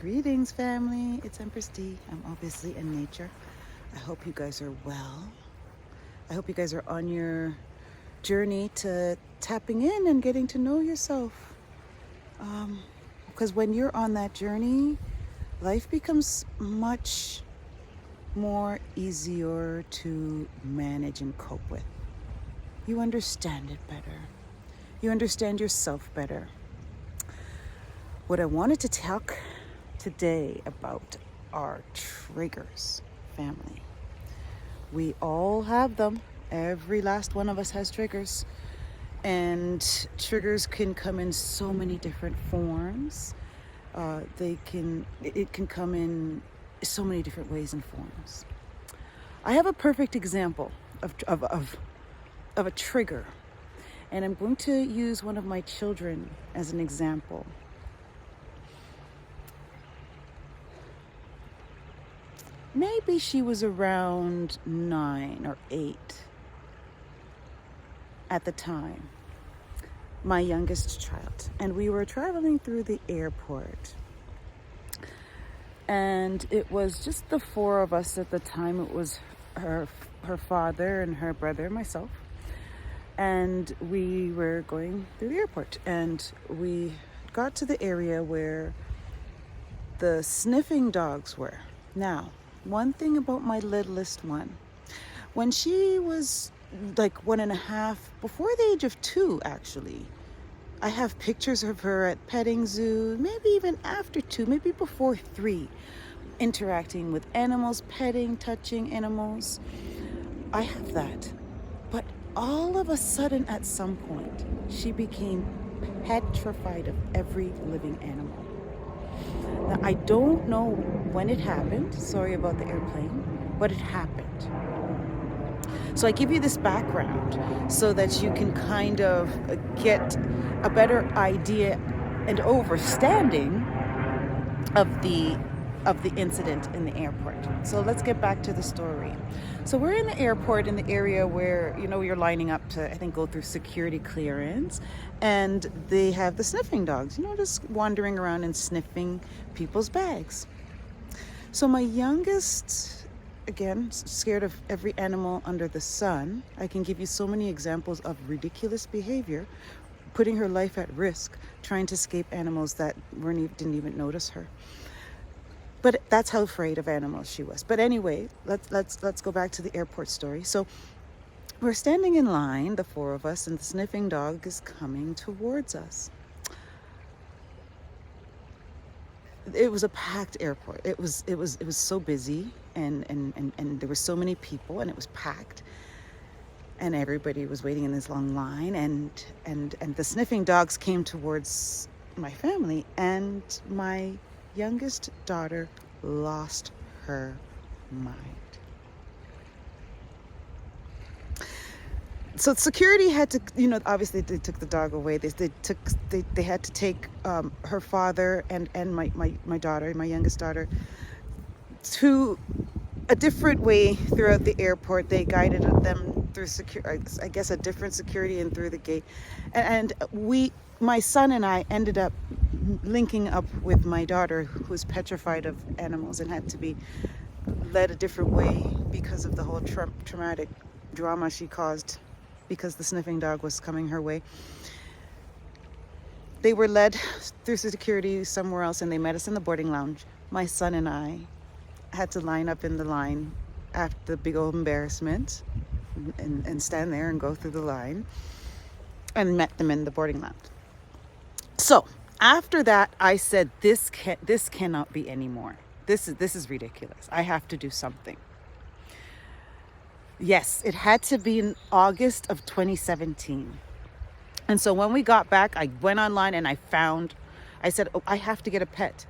Greetings, family. It's Empress D. I'm obviously in nature. I hope you guys are well. I hope you guys are on your journey to tapping in and getting to know yourself. Because when you're on that journey, life becomes much more easier to manage and cope with. You understand it better. You understand yourself better. What I wanted to talk today about are triggers, family. We all have them. Every last one of us has triggers. And triggers can come in so many different forms. It can come in so many different ways and forms. I have a perfect example of a trigger. And I'm going to use one of my children as an example. Maybe she was around 9 or 8 at the time, my youngest child. And we were traveling through the airport. And it was just the four of us at the time. It was her father and her brother and myself. And we were going through the airport. And we got to the area where the sniffing dogs were. Now, one thing about my littlest one, when she was like 1.5, before the age of 2 actually, I have pictures of her at petting zoo, maybe even after 2, maybe before 3, interacting with animals, petting, touching animals. I have that. But all of a sudden at some point, she became petrified of every living animal. Now, I don't know when it happened. Sorry about the airplane, but it happened. So I give you this background so that you can kind of get a better idea and understanding of the incident in the airport. So let's get back to the story. So we're in the airport in the area where, you're lining up to, I think, go through security clearance. And they have the sniffing dogs, just wandering around and sniffing people's bags. So my youngest, again, scared of every animal under the sun. I can give you so many examples of ridiculous behavior, putting her life at risk, trying to escape animals that didn't even notice her. But that's how afraid of animals she was. But anyway, let's go back to the airport story. So we're standing in line, the four of us, and the sniffing dog is coming towards us. It was a packed airport. It was so busy, and there were so many people, and it was packed. And everybody was waiting in this long line, and the sniffing dogs came towards my family, and my youngest daughter lost her mind. So security had to, obviously they took the dog away. They had to take her father and my daughter, my youngest daughter, to a different way throughout the airport. They guided them through I guess a different security and through the gate. And my son and I ended up linking up with my daughter, who's petrified of animals and had to be led a different way because of the whole traumatic drama she caused because the sniffing dog was coming her way. They were led through security somewhere else, and they met us in the boarding lounge. My son and I had to line up in the line after the big old embarrassment and stand there and go through the line, and met them in the boarding lounge. So after that, I said, this cannot be anymore. This is ridiculous. I have to do something. Yes, it had to be in August of 2017. And so when we got back, I went online and I said, I have to get a pet.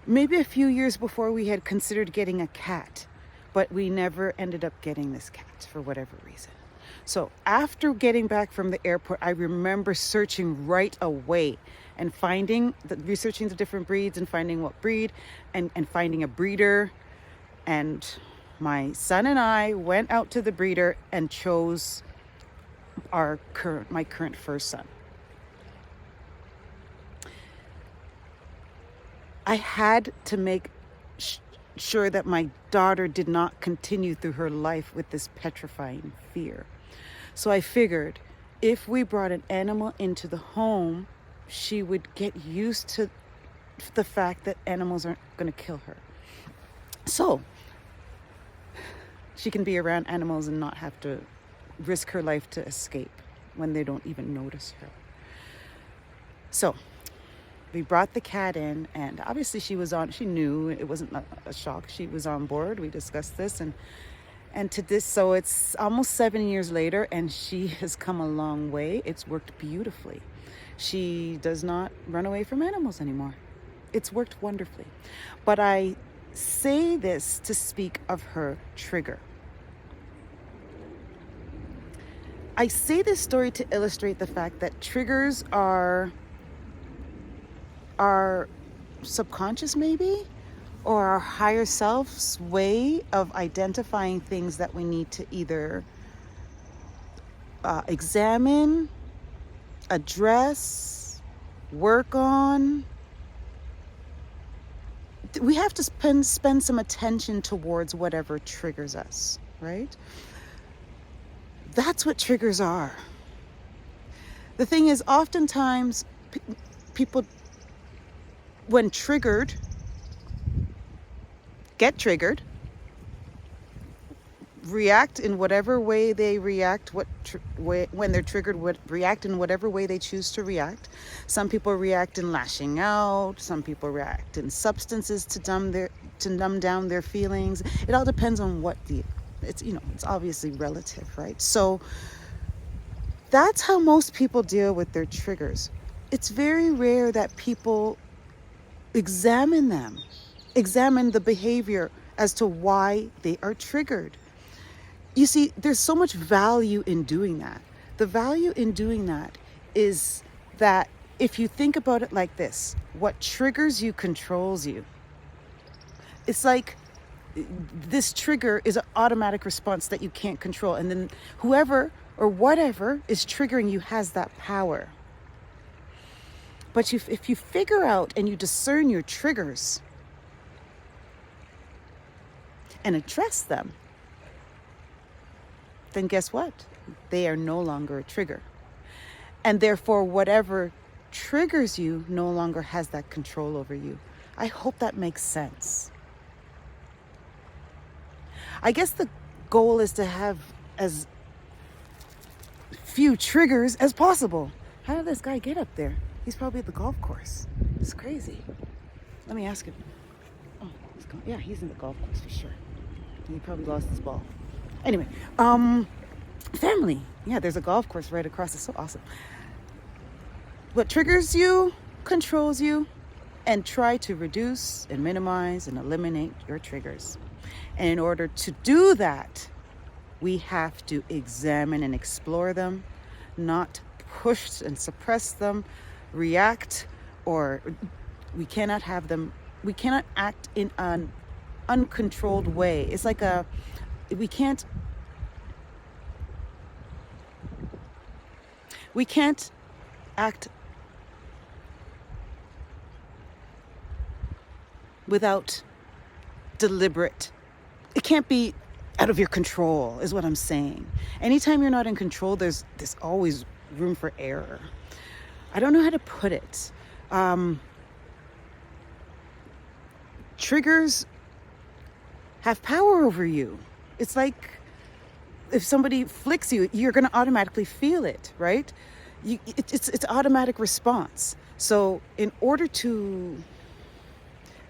Maybe a few years before, we had considered getting a cat, but we never ended up getting this cat for whatever reason. So after getting back from the airport, I remember searching right away and researching the different breeds and finding what breed and finding a breeder. And my son and I went out to the breeder and chose my current first son. I had to make sure that my daughter did not continue through her life with this petrifying fear. So I figured if we brought an animal into the home, she would get used to the fact that animals aren't going to kill her. So she can be around animals and not have to risk her life to escape when they don't even notice her. So we brought the cat in, and obviously she knew it wasn't a shock. She was on board. We discussed this and to this, so it's almost 7 years later, and she has come a long way. It's worked beautifully. She does not run away from animals anymore. It's worked wonderfully. But I say this to speak of her trigger. I say this story to illustrate the fact that triggers are our subconscious, maybe, or our higher self's way of identifying things that we need to either examine, address, work on. We have to spend some attention towards whatever triggers us, right? That's what triggers are. The thing is, oftentimes people, when triggered, get triggered, react in whatever way they react, when they're triggered, react in whatever way they choose to react. Some people react in lashing out, some people react in substances to numb down their feelings. It all depends on it's obviously relative, right? So that's how most people deal with their triggers. It's very rare that people examine the behavior as to why they are triggered. You see, there's so much value in doing that. The value in doing that is that if you think about it like this, what triggers you controls you. It's like this trigger is an automatic response that you can't control. And then whoever or whatever is triggering you has that power. But if you figure out and you discern your triggers and address them, then guess what? They are no longer a trigger. And therefore, whatever triggers you no longer has that control over you. I hope that makes sense. I guess the goal is to have as few triggers as possible. How did this guy get up there? He's probably at the golf course. It's crazy. Let me ask him. Oh, he's in the golf course for sure. He probably lost his ball. Anyway, family. Yeah, there's a golf course right across. It's so awesome. What triggers you controls you, and try to reduce and minimize and eliminate your triggers. And in order to do that, we have to examine and explore them, not push and suppress them, react, or we cannot act in an uncontrolled way. It's like we can't act without deliberate. It can't be out of your control, is what I'm saying. Anytime you're not in control, there's always room for error. I don't know how to put it. Triggers have power over you. It's like if somebody flicks you, you're going to automatically feel it, right? It's automatic response. So in order to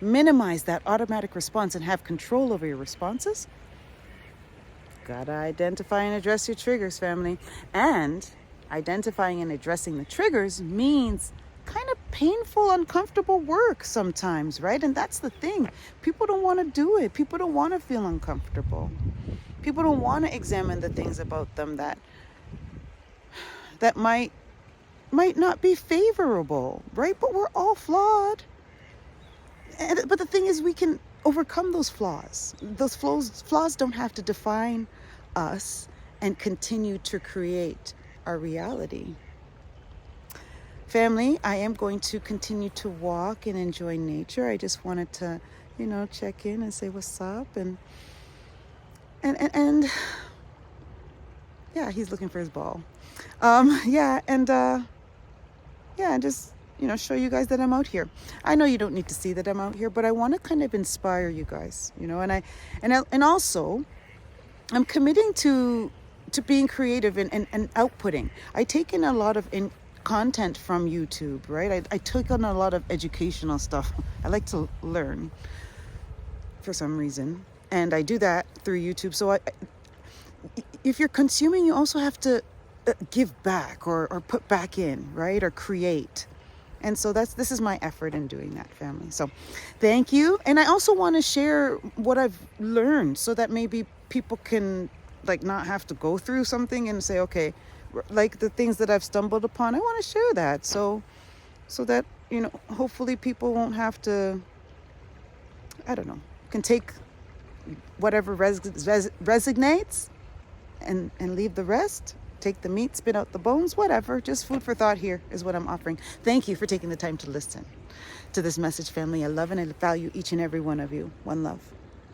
minimize that automatic response and have control over your responses, gotta identify and address your triggers, family. And identifying and addressing the triggers means kind of painful, uncomfortable work sometimes, right? And that's the thing. People don't want to do it. People don't want to feel uncomfortable. People don't want to examine the things about them that might not be favorable, right? But we're all flawed. But the thing is, we can overcome those flaws. Those flaws don't have to define us and continue to create our reality. family, I am going to continue to walk and enjoy nature. I just wanted to, check in and say what's up, and yeah, he's looking for his ball. Yeah, and just show you guys that I'm out here. I know you don't need to see that I'm out here, but I want to kind of inspire you guys, and also I'm committing to being creative and outputting. I take in a lot of content from YouTube, right? I took on a lot of educational stuff. I like to learn for some reason, and I do that through YouTube. So if you're consuming, you also have to give back or put back in, right? Or create. And so this is my effort in doing that, family. So thank you. And I also want to share what I've learned so that maybe people can not have to go through something and say, okay, like the things that I've stumbled upon, I want to share that. So that, hopefully people won't have to, I don't know, can take whatever resonates and leave the rest. Take the meat, spit out the bones, whatever. Just food for thought here is what I'm offering. Thank you for taking the time to listen to this message, family. I love and I value each and every one of you. One love.